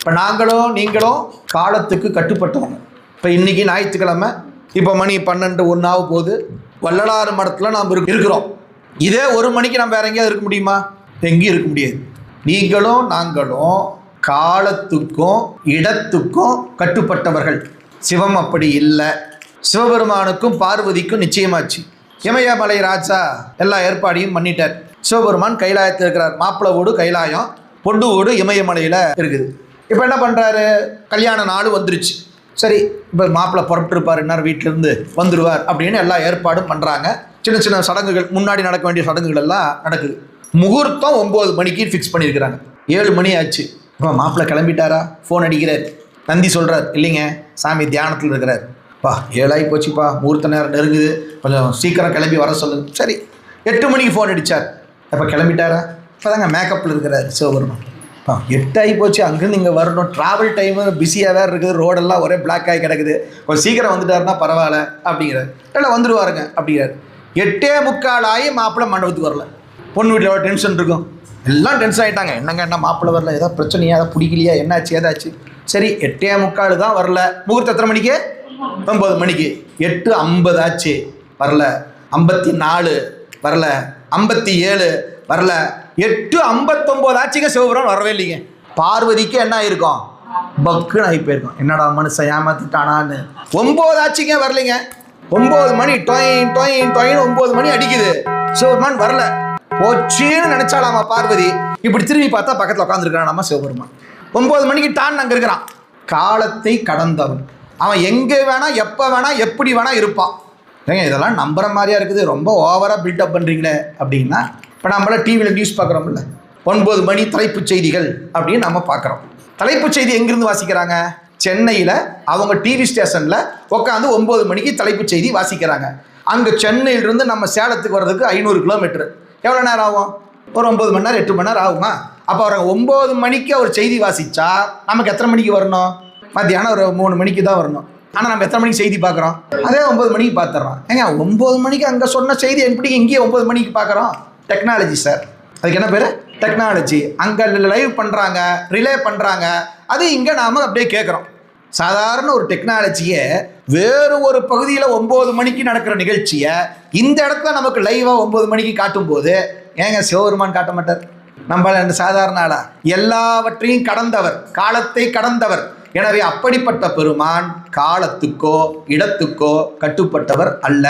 இப்போ நீங்களும் காலத்துக்கு கட்டுப்பட்டவங்க. இப்போ இன்னைக்கு ஞாயிற்றுக்கிழமை, இப்போ மணி 12 1 ஆக போகுது. வள்ளலார் மடத்தில் நாம் இருக்கிறோம். இதே 1 மணிக்கு நம்ம வேற எங்கேயாவது இருக்க முடியுமா? எங்கேயும் இருக்க முடியாது. நாங்களும் காலத்துக்கும் இடத்துக்கும் கட்டுப்பட்டவர்கள். சிவம் அப்படி இல்லை. சிவபெருமானுக்கும் பார்வதிக்கும் நிச்சயமாச்சு. இமயமலை ராஜா எல்லா ஏற்பாடையும் பண்ணிட்டார். சிவபெருமான் கைலாயத்தில் இருக்கிறார். மாப்பிள்ளை வீடு கைலாயம், பொண்ணு வீடு இமயமலையில் இருக்குது. இப்போ என்ன பண்ணுறாரு? கல்யாண நாள் வந்துருச்சு. சரி, இப்போ மாப்பிள்ளை புறப்பட்டுருப்பார், இன்னொரு வீட்டிலேருந்து வந்துடுவார் அப்படின்னு எல்லா ஏற்பாடும் பண்ணுறாங்க. சின்ன சின்ன சடங்குகள், முன்னாடி நடக்க வேண்டிய சடங்குகள் எல்லாம் நடக்குது. முகூர்த்தம் 9 மணிக்கு ஃபிக்ஸ் பண்ணியிருக்கிறாங்க. 7 மணி ஆச்சு. இப்போ மாப்பிள்ளை கிளம்பிட்டாரா? ஃபோன் அடிக்கிறார். நந்தி சொல்கிறார், இல்லைங்க சாமி தியானத்தில் இருக்கிறார். 7 ஆகி போச்சுப்பா, முகூர்த்த நேரம் நெருங்குது, கொஞ்சம் சீக்கிரம் கிளம்பி வர சொல்லுங்க. சரி, 8 மணிக்கு ஃபோன் அடித்தார். இப்போ கிளம்பிட்டாரா? இப்போ தாங்க மேக்கப்பில் இருக்கிறார் சிவபெருமான். 8 ஆகி போச்சு, அங்கேருந்து இங்கே வரணும், ட்ராவல் டைமு பிஸியாக வேறு இருக்குது, ரோடெல்லாம் ஒரே பிளாக் ஆகி கிடக்குது, கொஞ்சம் சீக்கிரம் வந்துட்டாருன்னா பரவாயில்ல அப்படிங்கிறார். இல்லை வந்துடுவாருங்க அப்படிங்கிறார். 8:45 ஆகி மாப்பிள்ளை மண்டபத்துக்கு வரல. பொண்ணு வீட்டில் எவ்வளோ டென்ஷன் இருக்கும், எல்லாம் டென்ஷன் ஆகிட்டாங்க. என்ன மாப்பிள்ளை வரல, ஏதாவது பிரச்சனையா, ஏதாவது பிடிக்கலையா, என்னாச்சு ஏதாச்சு? சரி, 8:45 தான் வரல. முகூர்த்தம் எத்தனை மணிக்கு? 9 மணிக்கு. 8:50 ஆச்சு, வரல. 54 வரல. 57 வரல. 8:59 ஆச்சுங்க, சிவபுரம் வரவே இல்லைங்க. பார்வதிக்கு என்ன ஆயிருக்கும்? பக்குன்னு ஆகி போயிருக்கும். என்னடா மனுஷன் ஏமாத்திட்டானான்னு. 9 ஆச்சுங்க, வரலைங்க. 9 மணி டொயின் 9 மணி அடிக்குது, சிவபெருமான் வரல. போச்சுன்னு நினைச்சாலாமா பார்வதி. இப்படி திரும்பி பார்த்தா பக்கத்தில் உட்காந்துருக்கிறான் நம்ம சிவபெருமான். 9 மணிக்கு டான் அங்கே இருக்கிறான். காலத்தை கடந்தவன் அவன். எங்கே வேணா, எப்போ வேணா, எப்படி வேணா இருப்பான். ஏங்க இதெல்லாம் நம்புற மாதிரியா இருக்குது, ரொம்ப ஓவராக பில்டப் பண்ணுறீங்களே அப்படின்னா. இப்போ நம்மள டிவியில் நியூஸ் பார்க்குறோம்ல, 9 மணி தலைப்புச் செய்திகள் அப்படின்னு நம்ம பார்க்குறோம். தலைப்புச் செய்தி எங்கிருந்து வாசிக்கிறாங்க? சென்னையில் அவங்க டிவி ஸ்டேஷனில் உட்காந்து 9 மணிக்கு தலைப்புச் செய்தி வாசிக்கிறாங்க. அங்கே சென்னையிலிருந்து நம்ம சேலத்துக்கு வர்றதுக்கு 500 கிலோமீட்டர். எவ்வளோ நேரம் ஆகும்? ஒரு 9 மணி நேரம் 8 மணி நேரம் ஆகுமா? அப்போ அவர் 9 மணிக்கு அவர் செய்தி வாசித்தா நமக்கு எத்தனை மணிக்கு வரணும்? மத்தியானம் ஒரு 3 மணிக்கு தான் வரணும். ஆனால் நம்ம எத்தனை மணிக்கு செய்தி பார்க்குறோம்? அதே 9 மணிக்கு பார்த்துட்றோம். ஏங்க 9 மணிக்கு அங்கே சொன்ன செய்தி எப்படி இங்கேயே 9 மணிக்கு பார்க்குறோம்? Technology sir. அதுக்கு என்ன பேர்? டெக்னாலஜி. அங்கே லைவ் பண்ணுறாங்க, ரிலே பண்ணுறாங்க, அது இங்கே நாம் அப்படியே கேட்குறோம். சாதாரண ஒரு டெக்னாலஜியை வேறு ஒரு பகுதியில் 9 மணிக்கு நடக்கிற நிகழ்ச்சியை இந்த இடத்துல நமக்கு லைவாக 9 மணிக்கு காட்டும்போது ஏங்க சிவபெருமான் காட்ட மாட்டார்? நம்ம சாதாரண ஆளா? எல்லாவற்றையும் கடந்தவர், காலத்தை கடந்தவர். எனவே அப்படிப்பட்ட பெருமான் காலத்துக்கோ இடத்துக்கோ கட்டுப்பட்டவர் அல்ல.